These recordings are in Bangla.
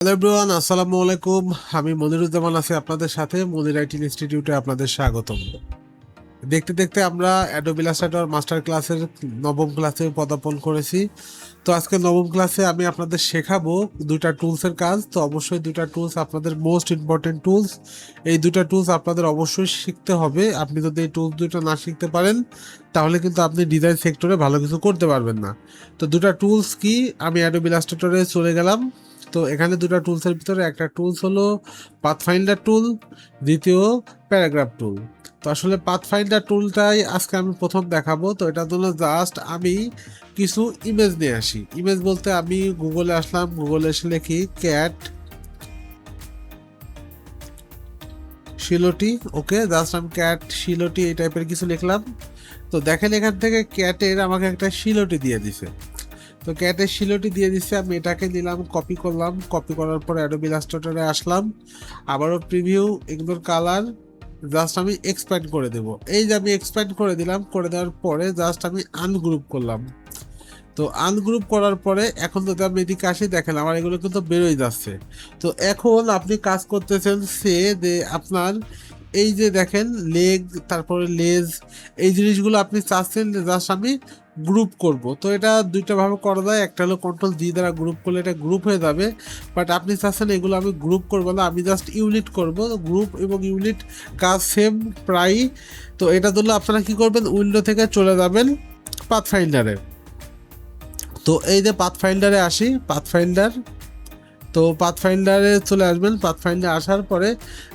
হ্যালো এভরিওয়ান, আসসালামু আলাইকুম। আমি মনিরুজ্জামান আছি আপনাদের সাথে। মনির আইটি ইনস্টিটিউটে আপনাদের স্বাগতম। দেখতে দেখতে আমরা অ্যাডোব ইলাস্ট্রেটর মাস্টার ক্লাসের নবম ক্লাসে পদার্পণ করেছি। তো আজকে নবম ক্লাসে আমি আপনাদের শেখাবো দুইটা টুলসের কাজ। তো অবশ্যই দুইটা টুলস আপনাদের মোস্ট ইম্পর্টেন্ট টুলস। এই দুইটা টুলস আপনাদের অবশ্যই শিখতে হবে। আপনি যদি এই টুলস দুইটা না শিখতে পারেন তাহলে কিন্তু আপনি ডিজাইন সেক্টরে ভালো কিছু করতে পারবেন না। তো দুটা টুলস কি, আমি অ্যাডোব ইলাস্ট্রেটরে চলে গেলাম। তো এখানে দুটো টুলসের ভিতরে একটা টুলস হলো পাথফাইন্ডার টুল, দ্বিতীয় প্যারাগ্রাফ টুল। তো আসলে পাথফাইন্ডার টুলটাই আজকে আমি প্রথম দেখাবো। তো এটা হলো জাস্ট আমি কিছু ইমেজ নিয়ে আসি। ইমেজ বলতে আমি গুগলে আসলাম, গুগলে এসে লিখি ক্যাট শিলটি। ওকে, জাস্ট আমি ক্যাট শিলটি এই টাইপের কিছু লিখলাম। তো দেখেন এখান থেকে ক্যাটের আমাকে একটা শিলটি দিয়ে দিছে। তো ক্যাটের শিলটি দিয়ে দিচ্ছে, আমি এটাকে নিলাম, কপি করলাম। কপি করার পরে অ্যাডোব ইলাস্ট্রেটরে আসলাম, আবারও প্রিভিউ, ইগনোর কালার, জাস্ট আমি এক্সপ্যান্ড করে দেব। এই যে আমি এক্সপ্যান্ড করে দিলাম, করে দেওয়ার পরে জাস্ট আমি আনগ্রুপ করলাম। তো আনগ্রুপ করার পরে এখন যদি আমি এদিকে আসি, দেখেন আমার এগুলো কিন্তু বেরোয় যাচ্ছে। তো এখন আপনি কাজ করতেছেন সে যে আপনার এই যে দেখেন লেগ, তারপরে লেজ, এই জিনিসগুলো আপনি চাচ্ছেন যে জাস্ট আমি গ্রুপ করব। তো এটা দুইটা ভাবে করা যায়। একটা হলো কন্ট্রোল জি দ্বারা গ্রুপ করলে এটা গ্রুপ হয়ে যাবে, বাট আপনি চাচ্ছেন এগুলো আমি গ্রুপ করব না, আমি জাস্ট ইউনিট করব। গ্রুপ এবং ইউনিট কাজ সেম প্রায়। তো এটা ধরলে আপনারা কি করবেন, উইন্ডো থেকে চলে যাবেন পাথফাইন্ডারে। তো এই যে পাথফাইন্ডারে আসি, পাথফাইন্ডার, তো পাথফাইন্ডারে চলে আসবেন। পাথফাইন্ডারে আসার পরে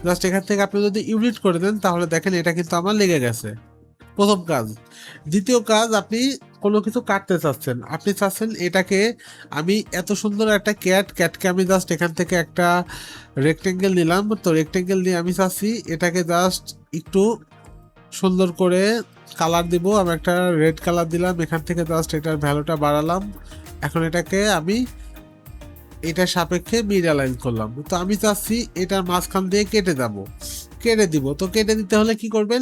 জাস্ট এখান থেকে আপনি যদি ইউনিট করে দেন তাহলে দেখেন এটা কিন্তু আমার লেগে গেছে। প্রথম কাজ। দ্বিতীয় কাজ, আপনি কোনো কিছু কাটতে চাচ্ছেন, আপনি চাচ্ছেন এটাকে আমি এত সুন্দর একটা ক্যাটকে আমি জাস্ট এখান থেকে একটা রেক্টেঙ্গেল নিলাম। তো রেক্টেঙ্গেল নিয়ে আমি চাচ্ছি এটাকে জাস্ট একটু সুন্দর করে কালার দিব। আমি একটা রেড কালার দিলাম, এখান থেকে জাস্ট এটার ভ্যালুটা বাড়ালাম। এখন এটাকে আমি এটার সাপেক্ষে মিড অ্যালাইন করলাম। তো আমি চাচ্ছি এটার মাঝখান দিয়ে কেটে দিব। তো কেটে দিতে হলে কি করবেন,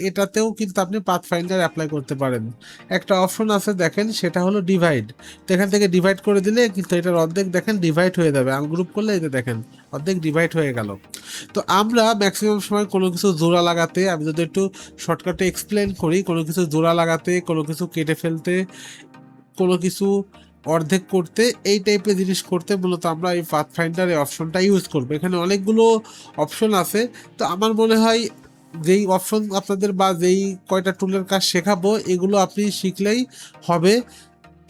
এটাতেও কিন্তু আপনি পাথফাইন্ডার অ্যাপ্লাই করতে পারেন। একটা অপশন আছে দেখেন, সেটা হলো ডিভাইড। তো এখান থেকে ডিভাইড করে দিলে কিন্তু এটার অর্ধেক দেখেন ডিভাইড হয়ে যাবে। আনগ্রুপ করলে এই যে দেখেন অর্ধেক ডিভাইড হয়ে গেল। তো আমরা ম্যাক্সিমাম সময় কোনো কিছু জোড়া লাগাতে, আমি যদি একটু শর্টকাটে এক্সপ্লেন করি, কোনো কিছু জোড়া লাগাতে, কোনো কিছু কেটে ফেলতে, কোনো কিছু অর্ধেক করতে, এই টাইপের জিনিস করতে মূলত আমরা এই পাথফাইন্ডার এই অপশনটা ইউজ করবো। এখানে অনেকগুলো অপশন আছে। তো আমার মনে হয় যেই অপশন আপনাদের বা যেই কয়টা টুলের কাজ শেখাবো এগুলো আপনি শিখলেই হবে।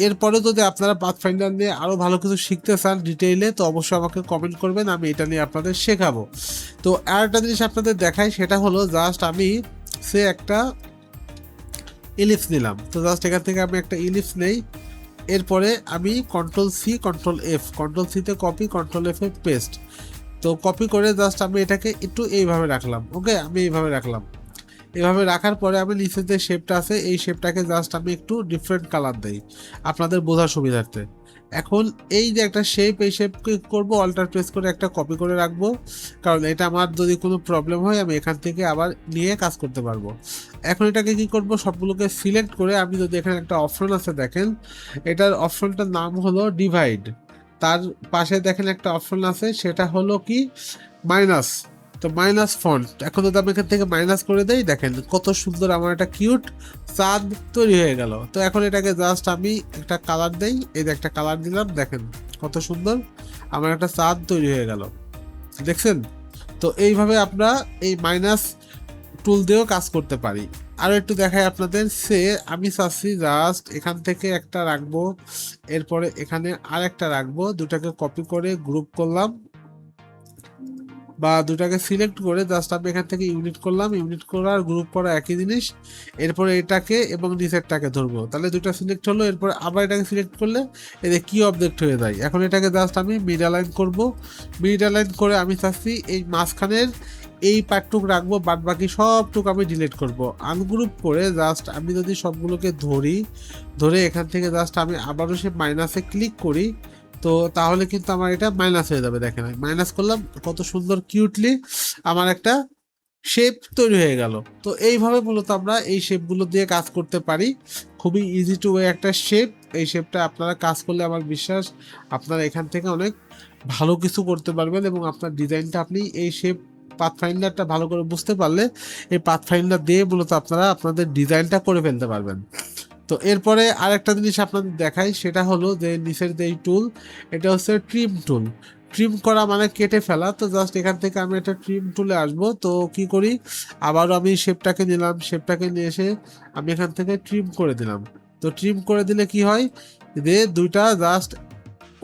এরপরে যদি আপনারা পাথফাইন্ডার নিয়ে আরও ভালো কিছু শিখতে চান ডিটেইলে, তো অবশ্যই আমাকে কমেন্ট করবেন, আমি এটা নিয়ে আপনাদের শেখাবো। তো আর একটা জিনিস আপনাদের দেখাই, সেটা হলো জাস্ট আমি সে একটা ইলিপস নিলাম। তো জাস্ট এখান থেকে আমি একটা ইলিপস নেই। এরপরে আমি control C control F, control সিতে কপি, কন্ট্রোল এফ এ পেস্ট। তো কপি করে জাস্ট আমি এটাকে একটু এইভাবে রাখলাম। ওকে, আমি এইভাবে রাখলাম। এভাবে রাখার পরে আমি নিচে যে শেপটা আছে এই শেপটাকে জাস্ট আমি একটু ডিফারেন্ট কালার দেই আপনাদের বোঝার সুবিধার্থে। এখন এই যে একটা শেপ, এই শেপকে করবো অল্টার প্রেস করে একটা কপি করে রাখবো, কারণ এটা আমার যদি কোনো প্রবলেম হয় আমি এখান থেকে আবার নিয়ে কাজ করতে পারবো। এখন এটাকে কি করব, সবগুলোকে সিলেক্ট করে আমি যদি এখানে একটা অপশন আছে দেখেন, এটার অপশনটার নাম হলো ডিভাইড। তার পাশে দেখেন একটা অপশন আছে, সেটা হলো কি মাইনাস। তো মাইনাস ফন্ট, এখন যদি আমি এখান থেকে মাইনাস করে দেই, দেখেন কত সুন্দর আমার একটা কিউট চাঁদ তৈরি হয়ে গেল। তো এখন এটাকে জাস্ট আমি একটা কালার দেই, এই যে একটা কালার দিলাম, দেখেন কত সুন্দর আমার একটা চাঁদ তৈরি হয়ে গেল, দেখছেন? তো এইভাবে আমরা এই মাইনাস টুল দিয়েও কাজ করতে পারি। আরও একটু দেখাই আপনাদের, আমি চাচ্ছি জাস্ট এখান থেকে একটা রাখবো, এরপরে এখানে আর একটা রাখবো। দুটাকে কপি করে গ্রুপ করলাম, বা দুটাকে সিলেক্ট করে জাস্ট আমি এখান থেকে ইউনিট করলাম। ইউনিট করা আর গ্রুপ করা একই জিনিস। এরপরে এটাকে এবং নিচেরটাকে ধরবো, তাহলে দুটা সিলেক্ট হলো। এরপর আবার এটাকে সিলেক্ট করলে এদের কি অবজেক্ট হয়ে যায়। এখন এটাকে জাস্ট আমি মিড অ্যালাইন করবো। মিড অ্যালাইন করে আমি চাচ্ছি এই মাঝখানের এই পার্টটুক রাখবো, বাদ বাকি সবটুক আমি ডিলিট করব। আনগ্রুপ করে জাস্ট আমি যদি সবগুলোকে ধরে এখান থেকে জাস্ট আমি আবারও সে মাইনাসে ক্লিক করি, তো তাহলে কিন্তু আমার এটা মাইনাস হয়ে যাবে। দেখেন আমি মাইনাস করলাম, কত সুন্দর কিউটলি আমার একটা শেপ তৈরি হয়ে গেল। তো এইভাবে মূলত আমরা এই শেপগুলো দিয়ে কাজ করতে পারি। খুবই ইজি টু ওয়ে একটা শেপ। এই শেপটা আপনারা কাজ করলে আমার বিশ্বাস আপনারা এখান থেকে অনেক ভালো কিছু করতে পারবেন এবং আপনার ডিজাইনটা আপনি এই শেপ পাথফাইন্ডারটা ভালো করে বুঝতে পারলে এই পাথফাইন্ডার দিয়ে মূলত আপনারা আপনাদের ডিজাইনটা করে ফেলতে পারবেন। তো এরপরে আরেকটা জিনিস আপনাদের দেখাই, সেটা হলো যে নিচের যে টুল, এটা হচ্ছে ট্রিম টুল। ট্রিম করা মানে কেটে ফেলা। তো জাস্ট এখান থেকে আমি একটা ট্রিম টুলে আসবো। তো কি করি, আবারও আমি শেপটাকে নিলাম, শেপটাকে নিয়ে এসে আমি এখান থেকে ট্রিম করে দিলাম। তো ট্রিম করে দিলে কি হয়, যে দুইটা জাস্ট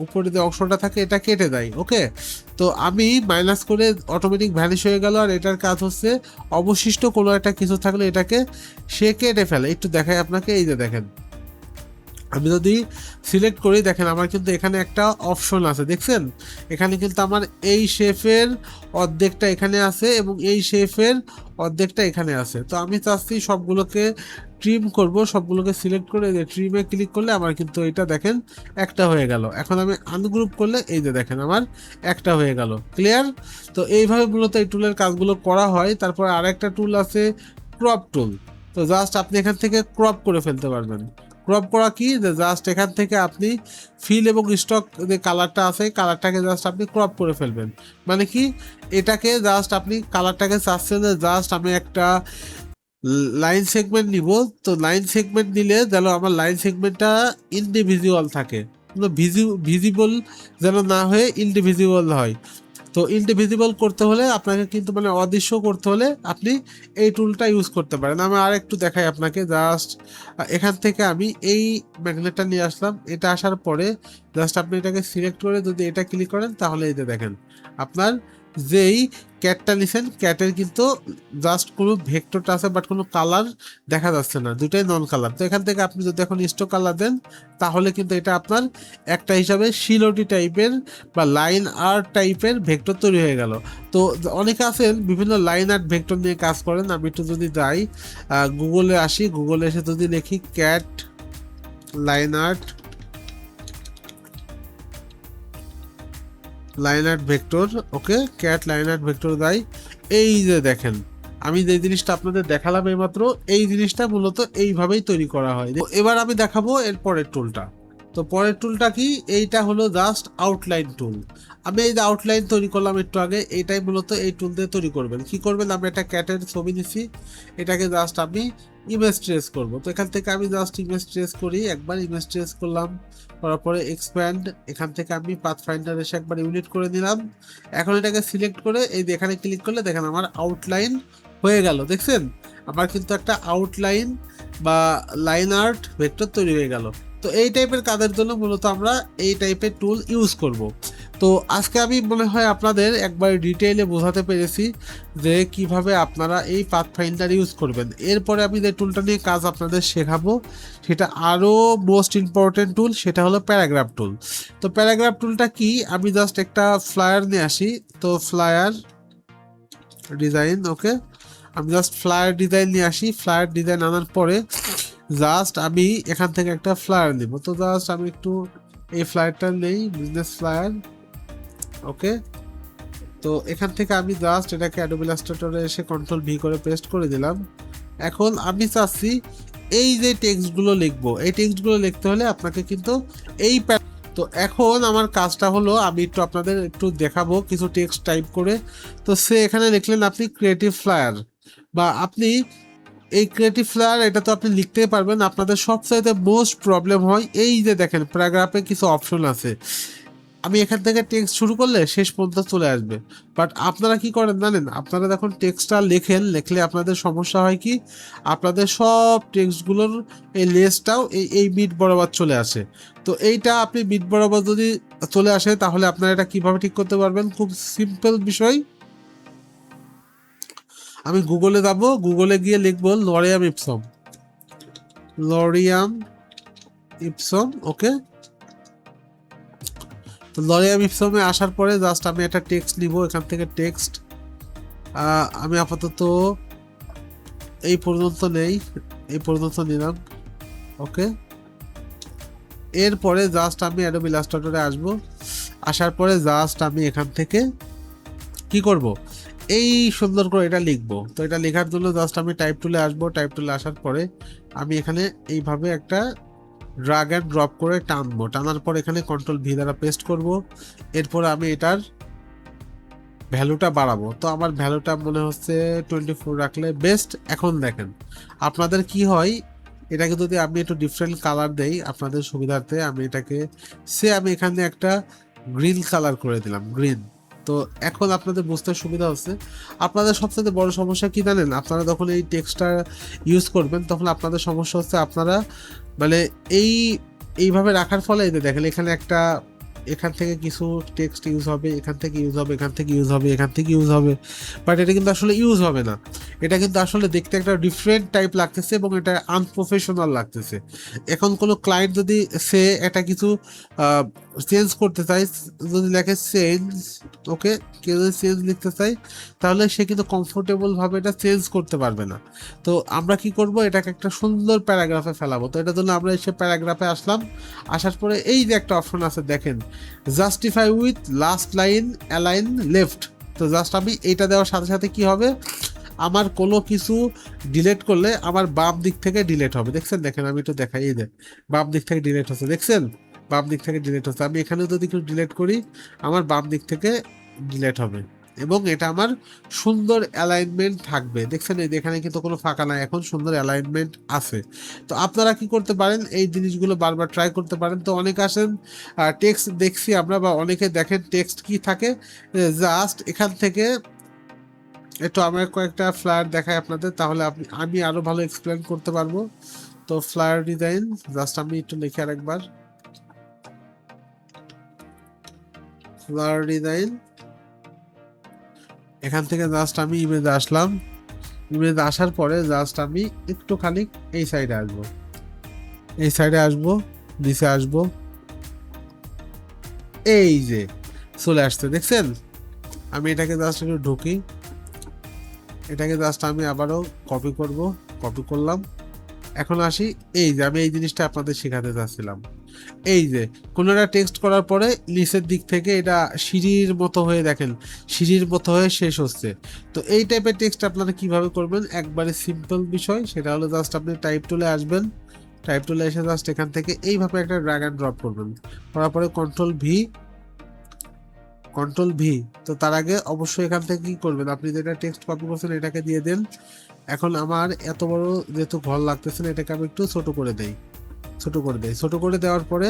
উপরে যে অংশটা থাকে এটা কেটে দেয়। ওকে, তো আমি মাইনাস করে অটোমেটিক ভ্যানিশ হয়ে গেল। আর এটার কাজ হচ্ছে অবশিষ্ট কোনো একটা কিছু থাকলে এটাকে সে কেটে ফেলে। একটু দেখাই আপনাকে, এই যে দেখেন আমি যদি সিলেক্ট করি, দেখেন আমার কিন্তু এখানে একটা অপশন আছে, দেখছেন এখানে কিন্তু আমার এই শেফের অর্ধেকটা এখানে আছে এবং এই শেফের অর্ধেকটা এখানে আছে। তো আমি চাচ্ছি সবগুলোকে ট্রিম করব, সবগুলোকে সিলেক্ট করে যে ট্রিমে ক্লিক করলে আমার কিন্তু এটা দেখেন একটা হয়ে গেল। এখন আমি আনগ্রুপ করলে এই যে দেখেন আমার একটা হয়ে গেল। ক্লিয়ার? তো এইভাবে মূলত এই টুলের কাজগুলো করা হয়। তারপর আরেকটা টুল আছে ক্রপ টুল। তো জাস্ট আপনি এখান থেকে ক্রপ করে ফেলতে পারবেন। ক্রপ করা কি, যে জাস্ট এখান থেকে আপনি ফিল এবং স্টক যে কালারটা আছে কালারটাকে জাস্ট আপনি ক্রপ করে ফেলবেন। মানে কি, এটাকে জাস্ট আপনি কালারটাকে চাচ্ছেন যে জাস্ট আমি একটা লাইন সেগমেন্ট নিব। তো লাইন সেগমেন্ট নিলে যেন আমার লাইন সেগমেন্টটা ইনডিভিজুয়াল থাকে, ভিজিবল যেন না হয়ে ইনডিভিজুয়াল হয়। তো ইনডিভিজিবল করতে হলে আপনাকে কিন্তু মানে অদৃশ্য করতে হলে আপনি এই টুলটা ইউজ করতে পারেন। আমি আর একটু দেখাই আপনাকে। জাস্ট এখান থেকে আমি এই ম্যাগনেটটা নিয়ে আসলাম। এটা আসার পরে জাস্ট আপনি এটাকে সিলেক্ট করে যদি এটা ক্লিক করেন তাহলে এই যে দেখেন আপনার যেই ক্যাটটা নিছেন ক্যাটের কিন্তু জাস্ট কোনো ভেক্টরটা আছে বাট কোনো কালার দেখা যাচ্ছে না, দুটাই নন কালার। তো এখান থেকে আপনি যদি এখন স্টক কালার দেন তাহলে কিন্তু এটা আপনার একটা হিসাবে শিলোটি টাইপের বা লাইন আর্ট টাইপের ভেক্টর তৈরি হয়ে গেল। তো অনেকে আছেন বিভিন্ন লাইন আর্ট ভেক্টর নিয়ে কাজ করেন। আমি একটু যদি যাই গুগলে আসি, গুগলে এসে যদি লিখি ক্যাট লাইন আর্ট ভেক্টর, ওকে ক্যাট লাইন আর্ট ভেক্টর দেয়। এই যে দেখেন আমি যে জিনিসটা আপনাদের দেখালাম এইমাত্র, এই জিনিসটা মূলত এইভাবেই তৈরি করা হয়। তো এবার আমি দেখাবো এর পরের টুলটা। তো পরের টুলটা কি, এইটা হলো জাস্ট আউটলাইন টুল। আমি এই যে আউটলাইন তৈরি করলাম একটু আগে, এইটাই মূলত এই টুল দিয়ে তৈরি করবেন। কি করবেন, আমি একটা ক্যাটের ছবি নিছি, এটাকে জাস্ট আমি ইমেজ ট্রেস করব। তো এখান থেকে আমি জাস্ট ইমেজ ট্রেস করি, একবার ইমেজ ট্রেস করলাম, করার পরে এক্সপ্যান্ড, এখান থেকে আমি পাথ ফাইন্ডার এসে একবার ইউনিট করে নিলাম। এখন এটাকে সিলেক্ট করে এই যে এখানে ক্লিক করলে দেখেন আমার আউটলাইন হয়ে গেল। দেখছেন আমার কিন্তু একটা আউটলাইন বা লাইন আর্ট ভেক্টর তৈরি হয়ে গেল। তো এই টাইপের কাজের জন্য মূলত আমরা এই টাইপের টুল ইউজ করব। তো আজকে আমি মনে হয় আপনাদের একবার ডিটেইলে বোঝাতে পেরেছি যে কিভাবে আপনারা এই পাথ ফাইন্ডার ইউজ করবেন। এরপরে আমি যে টুলটা নিয়ে কাজ আপনাদের শেখাবো সেটা আরও মোস্ট ইম্পর্টেন্ট টুল, সেটা হলো প্যারাগ্রাফ টুল। তো প্যারাগ্রাফ টুলটা কি, আমি জাস্ট একটা ফ্লায়ার নিয়ে আসি। তো ফ্লায়ার ডিজাইন, ওকে আমি জাস্ট ফ্লায়ার ডিজাইন নিয়ে আসি। ফ্লায়ার ডিজাইন আনার পরে জাস্ট আমি এখান থেকে একটা ফ্লায়ার নিব। তো জাস্ট আমি একটু এই ফ্লায়ারটা নেই, বিজনেস ফ্লায়ার, ওকে। তো এখান থেকে আমি জাস্ট এটাকে অ্যাডোবি ইলাস্ট্রেটরে এসে কন্ট্রোল ভি করে পেস্ট করে দিলাম। এখন আমি চাচ্ছি এই যে টেক্সটগুলো লিখবো, এই টেক্সটগুলো লিখতে হলে আপনাকে কিন্তু এই তো এখন আমার কাজটা হলো আমি একটু আপনাদের একটু দেখাবো কিছু টেক্সট টাইপ করে। তো সে এখানে লিখলেন আপনি ক্রিয়েটিভ ফ্লায়ার, বা আপনি এই ক্রিয়েটিভ ফ্লায়ার, এটা তো আপনি লিখতেই পারবেন। আপনাদের সবচাইতে মোস্ট প্রবলেম হয় এই যে দেখেন প্যারাগ্রাফে কিছু অপশন আছে, আমি এখান থেকে টেক্সট শুরু করলে শেষ পর্যন্ত চলে আসবে। বাট আপনারা কি করেন জানেন, আপনারা যখন টেক্সটটা লিখলে আপনাদের সমস্যা হয় কি, আপনাদের সব টেক্সটগুলোর এই লেসটাও এই মিড বরাবর চলে আসে। তো এইটা আপনি মিড বরাবর যদি চলে আসে তাহলে আপনারা এটা কিভাবে ঠিক করতে পারবেন, খুব সিম্পল বিষয়। আমি গুগলে যাব, গুগলে গিয়ে লিখবো লরিয়াম ইপসম, লরিয়াম ইপসম, ওকে। তো লরিয়াম ইপসমে আসার পরে জাস্ট আমি একটা টেক্সট নিব। এখান থেকে টেক্সট আমি আপাতত এই পর্যন্ত নেই, এই পর্যন্ত নিলাম, ওকে। এরপরে জাস্ট আমি অ্যাডোবি ইলাস্ট্রেটরে আসবো। আসার পরে জাস্ট আমি এখান থেকে কি করব, এই সুন্দর করে এটা লিখবো। তো এটা লেখার জন্য জাস্ট আমি টাইপ টুলে আসবো। টাইপ টুলে আসার পরে আমি এখানে এইভাবে একটা ড্রাগ অ্যান্ড ড্রপ করে টানবো, টানার পর এখানে কন্ট্রোল ভি দ্বারা পেস্ট করব। এরপর আমি এটার ভ্যালুটা বাড়াবো, তো আমার ভ্যালুটা মনে হচ্ছে 24 রাখলে বেস্ট। এখন দেখেন আপনাদের কি হয়, এটাকে যদি আমি একটু ডিফারেন্ট কালার দেই আপনাদের সুবিধার্থে, আমি এটাকে আমি এখানে একটা গ্রিন কালার করে দিলাম, গ্রিন। তো এখন আপনাদের বুঝতে সুবিধা হচ্ছে। আপনাদের সবচেয়ে বড় সমস্যা কি জানেন, আপনারা যখন এই টেক্সটটা ইউজ করবেন তখন আপনাদের সমস্যা হচ্ছে আপনারা মানে এইভাবে রাখার ফলে এই যে দেখেন এখানে একটা, এখান থেকে কিছু টেক্সট ইউজ হবে, এখান থেকে ইউজ হবে, এখান থেকে ইউজ হবে, এখান থেকে ইউজ হবে, বাট এটা কিন্তু আসলে ইউজ হবে না। এটা কিন্তু আসলে দেখতে একটা ডিফারেন্ট টাইপ লাগতেছে এবং এটা আনপ্রফেশনাল লাগতেছে। এখন কোনো ক্লায়েন্ট যদি সে এটা কিছু চেঞ্জ করতে চায়, যদি লেখে চেঞ্জ, ওকে, কেউ যদি চেঞ্জ লিখতে চায় তাহলে সে কিন্তু কমফোর্টেবল ভাবে এটা চেঞ্জ করতে পারবে না। তো আমরা কি করব, এটাকে একটা সুন্দর প্যারাগ্রাফে ফেলাবো। তো এটার জন্য আমরা এসে প্যারাগ্রাফে আসলাম, আসার পরে এই যে একটা অপশন আছে দেখেন, justify with last line align left. তো জাস্ট আমি এইটা দেওয়ার সাথে সাথে কি হবে, আমার কোনো কিছু ডিলেট করলে আমার বাম দিক থেকে ডিলেট হবে। দেখছেন, দেখেন আমি একটু দেখাই, এই যে বাম দিক থেকে ডিলেট হচ্ছে, দেখছেন বাম দিক থেকে ডিলেট হচ্ছে। আমি এখানে যদি কিছু ডিলেট করি আমার বাম দিক থেকে ডিলেট হবে এবং এটা আমার সুন্দর অ্যালাইনমেন্ট থাকবে। দেখছেন এই এখানে কিন্তু কোনো ফাঁকা নাই, এখন সুন্দর অ্যালাইনমেন্ট আছে। তো আপনারা কি করতে পারেন, এই জিনিসগুলো বারবার ট্রাই করতে পারেন। তো অনেকে আসেন টেক্সট দেখছি আমরা, বা অনেকে দেখেন টেক্সট কি থাকে, জাস্ট এখান থেকে একটু আমার কয়েকটা ফ্লায়ার দেখাই আপনাদের, তাহলে আমি আরো ভালো এক্সপ্লেন করতে পারবো। তো ফ্লায়ার ডিজাইন জাস্ট আমি একটু লিখে আরেকবার, ফ্লায়ার ডিজাইন, এখান থেকে জাস্ট আমি ইমেজে আসলাম। ইমেজে আসার পরে জাস্ট আমি একটু খালি এই সাইডে আসবো, এই সাইডে আসবো, নিচে আসবো, এই যে চলে আসছে, দেখছেন। আমি এটাকে জাস্ট একটু ঢুকি, এটাকে জাস্ট আমি আবারও কপি করব, কপি করলাম। এখন আসি, এই যে আমি এই জিনিসটা আপনাদের শেখাতে চাচ্ছিলাম। এই যে কোনো একটা টেক্সট করার পরে নিচের দিক থেকে এটা সিঁড়ির মতো হয়ে, দেখেন সিঁড়ির মতো হয়ে শেষ হচ্ছে। তো এই টাইপের টেক্সট আপনারা কিভাবে করবেন, একবারে সিম্পল বিষয়, সেটা হলো জাস্ট আপনি টাইপ টুলে আসবেন, টাইপ টুলে এসে জাস্ট এখান থেকে এইভাবে একটা ড্র্যাগ অ্যান্ড ড্রপ করবেন, করার পরে কন্ট্রোল ভি, কন্ট্রোল ভি। তো তার আগে অবশ্যই এখান থেকে কি করবেন, আপনি যেটা টেক্সট কপি করছেন এটাকে দিয়ে দেন। এখন আমার এত বড় যেহেতু ঘর লাগতেছে না, এটাকে আমি একটু ছোট করে দেই, ছোট করে দেই। ছোট করে দেওয়ার পরে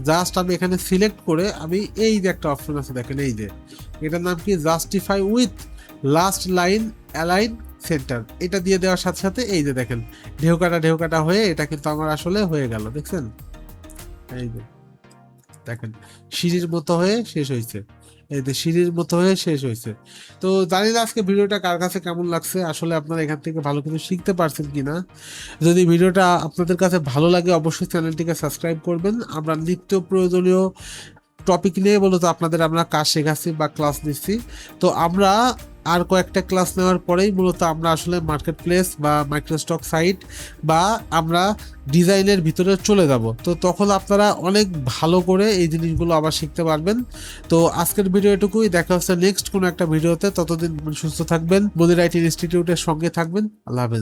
জাস্ট আমি এখানে সিলেক্ট করে আমি এই যে একটা অপশন আছে দেখেন, এই যে এটার নাম কি, justify with last line align centre, এটা দিয়ে দেওয়ার সাথে সাথে এই যে দেখেন ঢেউ কাটা হয়ে এটা কিন্তু আমার আসলে হয়ে গেল, দেখছেন এই যে দেখেন সিঁড়ির মতো হয়ে শেষ হয়েছে, এই যে সিঁড়ির মতো হয়ে শেষ হয়েছে। তো জানি না আজকে ভিডিওটা কার কাছে কেমন লাগছে, আসলে আপনারা এখান থেকে ভালো কিছু শিখতে পারছেন কিনা। যদি ভিডিওটা আপনাদের কাছে ভালো লাগে অবশ্যই চ্যানেলটিকে সাবস্ক্রাইব করবেন। আমরা নিত্য প্রয়োজনীয় টপিক নিয়ে মূলত আপনাদের আমরা কাজ শেখাচ্ছি বা ক্লাস নিচ্ছি। তো আমরা আর কয়েকটা ক্লাস নেওয়ার পরেই মূলত আমরা আসলে মার্কেট প্লেস বা মাইক্রোস্টক সাইট বা আমরা ডিজাইনের ভিতরে চলে যাব। তো তখন আপনারা অনেক ভালো করে এই জিনিসগুলো আবার শিখতে পারবেন। তো আজকের ভিডিও এটুকুই, দেখা হচ্ছে নেক্সট কোনো একটা ভিডিওতে। ততদিন সুস্থ থাকবেন, মনির আইটি ইনস্টিটিউটের সঙ্গে থাকবেন। আল্লাহ হাফেজ।